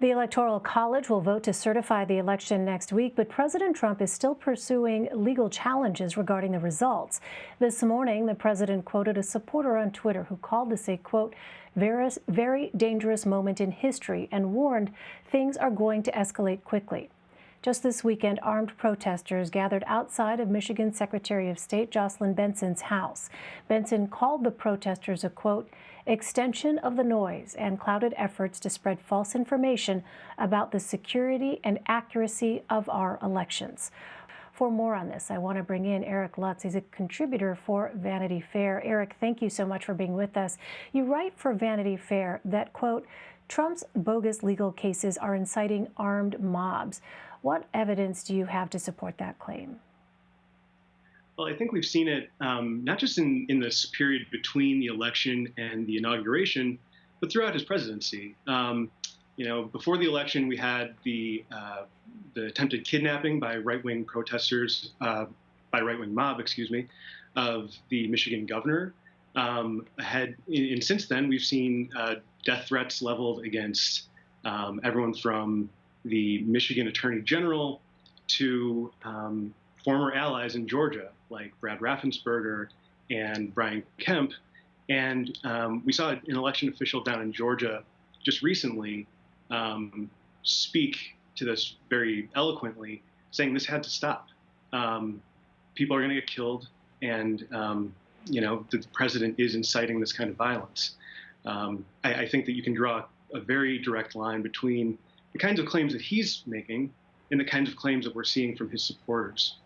The Electoral College will vote to certify the election next week, but President Trump is still pursuing legal challenges regarding the results. This morning, the president quoted a supporter on Twitter who called this a, quote, very dangerous moment in history and warned things are going to escalate quickly. Just this weekend, armed protesters gathered outside of Michigan Secretary of State Jocelyn Benson's house. Benson called the protesters a, quote, extension of the noise and clouded efforts to spread false information about the security and accuracy of our elections. For more on this, I want to bring in Eric Lutz. He's a contributor for Vanity Fair. Eric, thank you so much for being with us. You write for Vanity Fair that, quote, Trump's bogus legal cases are inciting armed mobs. What evidence do you have to support that claim? Well, I think we've seen it not just in this period between the election and the inauguration, but throughout his presidency. Before the election, we had the attempted kidnapping by right-wing protesters, by right-wing mob, of the Michigan governor. And since then, we've seen death threats leveled against everyone from the Michigan Attorney General to former allies in Georgia, like Brad Raffensperger and Brian Kemp. And we saw an election official down in Georgia just recently speak to this very eloquently, saying this had to stop. People are going to get killed, and the president is inciting this kind of violence. I think that you can draw a very direct line between the kinds of claims that he's making and the kinds of claims that we're seeing from his supporters.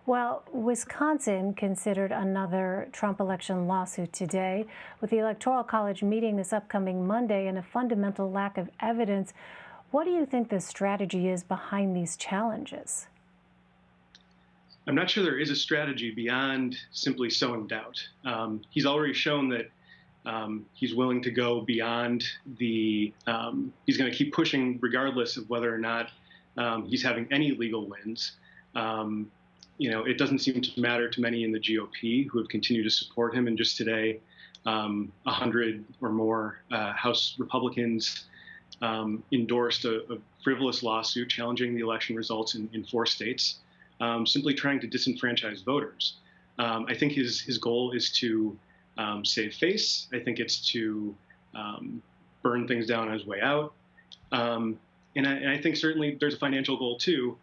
Well, Wisconsin considered another Trump election lawsuit today, with the Electoral College meeting this upcoming Monday and a fundamental lack of evidence. What do you think the strategy is behind these challenges? I'm not sure there is a strategy beyond simply sowing doubt. He's already shown that he's willing to go beyond he's going to keep pushing regardless of whether or not he's having any legal wins. It doesn't seem to matter to many in the GOP who have continued to support him. And just today, 100 or more House Republicans endorsed a frivolous lawsuit challenging the election results in 4 states, simply trying to disenfranchise voters. I think his goal is to save face. I think it's to burn things down on his way out. And I think certainly there's a financial goal too.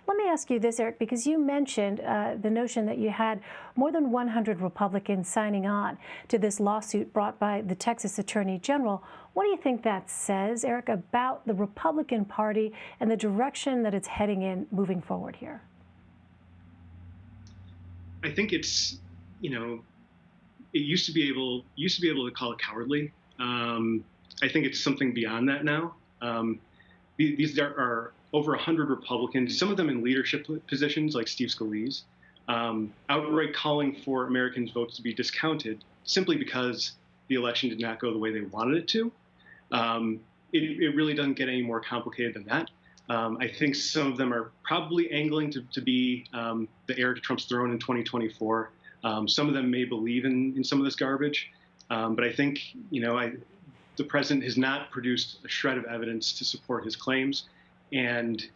Let me ask you this, Eric, because you mentioned the notion that you had more than 100 Republicans signing on to this lawsuit brought by the Texas Attorney General. What do you think that says, Eric, about the Republican Party and the direction that it's heading in moving forward here? I think it's, it used to be able to call it cowardly. I think it's something beyond that now. These are over 100 Republicans, some of them in leadership positions like Steve Scalise, outright calling for Americans' votes to be discounted simply because the election did not go the way they wanted it to. It really doesn't get any more complicated than that. I think some of them are probably angling to be the heir to Trump's throne in 2024. Some of them may believe in some of this garbage. But I think, the president has not produced a shred of evidence to support his claims. And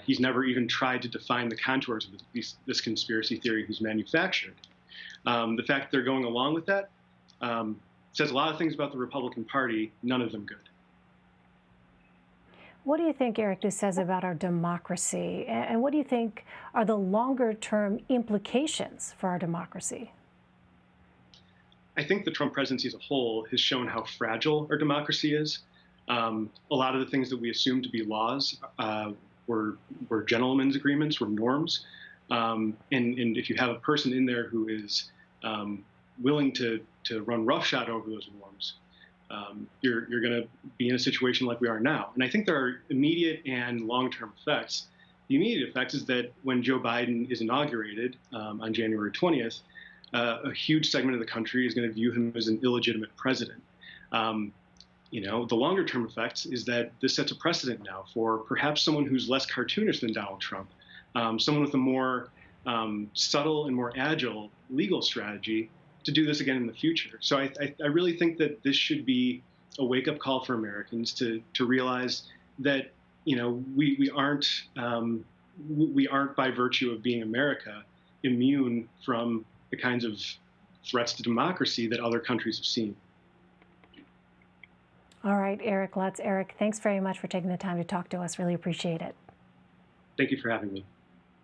he's never even tried to define the contours of this conspiracy theory he's manufactured. The fact that they're going along with that says a lot of things about the Republican Party, none of them good. What do you think, Eric, this says about our democracy? And what do you think are the longer-term implications for our democracy? I think the Trump presidency as a whole has shown how fragile our democracy is. A lot of the things that we assume to be laws were gentlemen's agreements, were norms. And if you have a person in there who is willing to run roughshod over those norms, you're going to be in a situation like we are now. And I think there are immediate and long-term effects. The immediate effect is that when Joe Biden is inaugurated on January 20th, a huge segment of the country is going to view him as an illegitimate president. The longer term effects is that this sets a precedent now for perhaps someone who's less cartoonish than Donald Trump, someone with a more subtle and more agile legal strategy to do this again in the future. So I really think that this should be a wake-up call for Americans to realize that we aren't by virtue of being America immune from the kinds of threats to democracy that other countries have seen. All right, Eric Lutz. Eric, thanks very much for taking the time to talk to us. Really appreciate it. Thank you for having me.